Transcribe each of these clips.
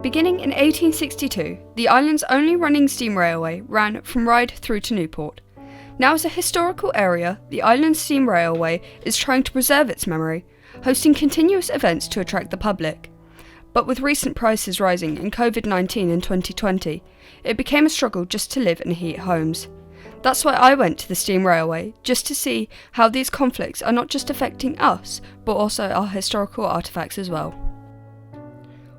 Beginning in 1862, the island's only running steam railway ran from Ryde through to Newport. Now as a historical area, the island's steam railway is trying to preserve its memory, hosting continuous events to attract the public. But with recent prices rising and COVID-19 in 2020, it became a struggle just to live and heat homes. That's why I went to the steam railway, just to see how these conflicts are not just affecting us, but also our historical artefacts as well.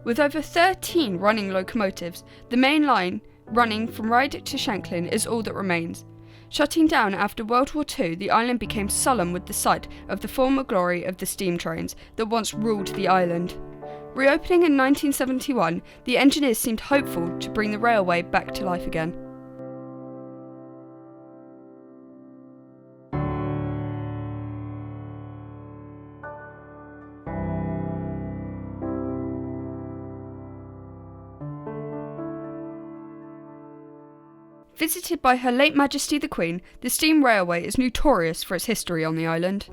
With over 13 running locomotives, the main line running from Ryde to Shanklin is all that remains. Shutting down after World War II, the island became sullen with the sight of the former glory of the steam trains that once ruled the island. Reopening in 1971, the engineers seemed hopeful to bring the railway back to life again. Visited by Her late Majesty the Queen, the steam railway is notorious for its history on the island.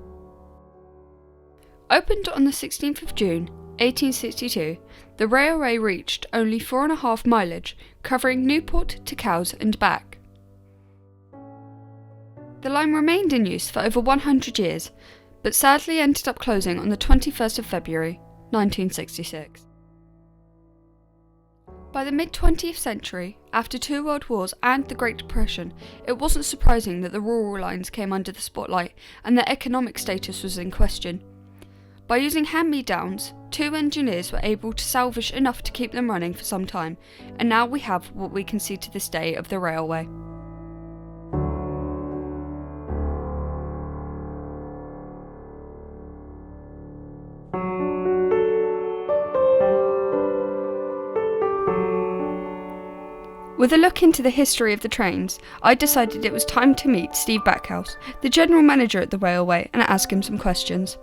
Opened on the 16th of June, 1862, the railway reached only 4.5 mileage, covering Newport to Cowes and back. The line remained in use for over 100 years, but sadly ended up closing on the 21st of February, 1966. By the mid-20th century, after 2 world wars and the Great Depression, it wasn't surprising that the rural lines came under the spotlight and their economic status was in question. By using hand-me-downs, 2 engineers were able to salvage enough to keep them running for some time, and now we have what we can see to this day of the railway. With a look into the history of the trains, I decided it was time to meet Steve Backhouse, the general manager at the railway, and ask him some questions.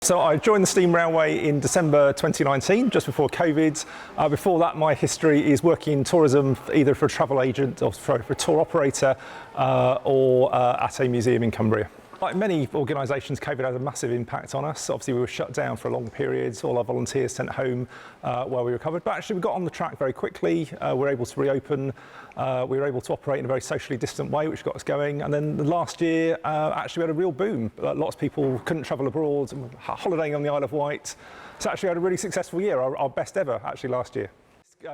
So I joined the steam railway in December 2019, just before COVID. Before that, my history is working in tourism, either for a travel agent or for a tour operator or at a museum in Cumbria. Like many organisations, COVID had a massive impact on us. Obviously, we were shut down for a long period. All our volunteers sent home while we recovered. But actually, we got on the track very quickly. We were able to reopen. We were able to operate in a very socially distant way, which got us going. And then the last year, actually, we had a real boom. Lots of people couldn't travel abroad, holidaying on the Isle of Wight. So actually, we had a really successful year, our best ever, actually, last year.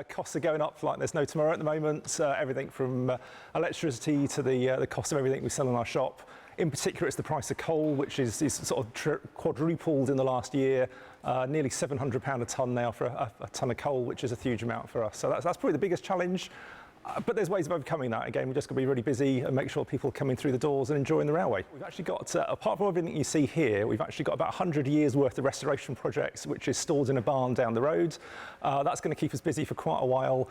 Costs are going up like there's no tomorrow at the moment. Everything from electricity to the cost of everything we sell in our shop. In particular, it's the price of coal, which is sort of quadrupled in the last year, nearly £700 a tonne now for a tonne of coal, which is a huge amount for us. So that's probably the biggest challenge. But there's ways of overcoming that. Again, we're just going to be really busy and make sure people are coming through the doors and enjoying the railway. We've actually got, apart from everything you see here, we've actually got about 100 years worth of restoration projects, which is stored in a barn down the road. That's going to keep us busy for quite a while.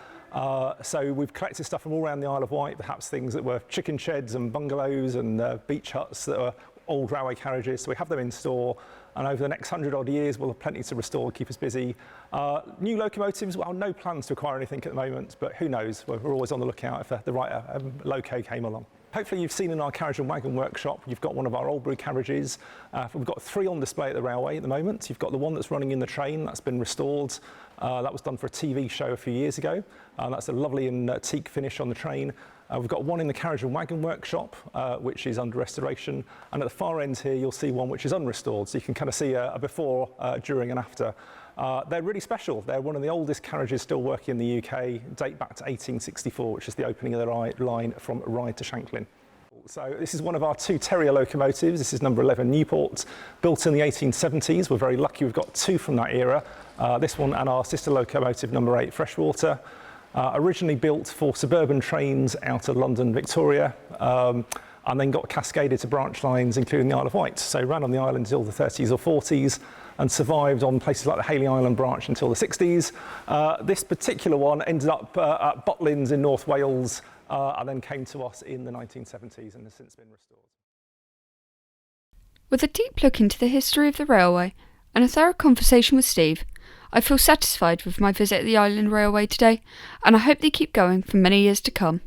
So we've collected stuff from all around the Isle of Wight, perhaps things that were chicken sheds and bungalows and beach huts that are old railway carriages. So we have them in store. And over the next 100 odd years, we'll have plenty to restore and keep us busy. New locomotives, well, no plans to acquire anything at the moment, but who knows? We're always on the lookout if the right loco came along. Hopefully you've seen in our carriage and wagon workshop, you've got one of our old brew carriages. We've got 3 on display at the railway at the moment. You've got the one that's running in the train, that's been restored. That was done for a TV show a few years ago. That's a lovely and teak finish on the train. We've got one in the carriage and wagon workshop, which is under restoration. And at the far end here, you'll see one which is unrestored. So you can kind of see a before, during and after. They're really special. They're one of the oldest carriages still working in the UK, date back to 1864, which is the opening of the line from Ryde to Shanklin. So this is one of our 2 Terrier locomotives. This is number 11 Newport, built in the 1870s. We're very lucky we've got 2 from that era. This one and our sister locomotive, number 8 Freshwater. Originally built for suburban trains out of London, Victoria, and then got cascaded to branch lines, including the Isle of Wight. So ran on the island until the 30s or 40s and survived on places like the Haley Island branch until the 60s. This particular one ended up at Butlins in North Wales and then came to us in the 1970s and has since been restored. With a deep look into the history of the railway and a thorough conversation with Steve, I feel satisfied with my visit at the Island Railway today, and I hope they keep going for many years to come.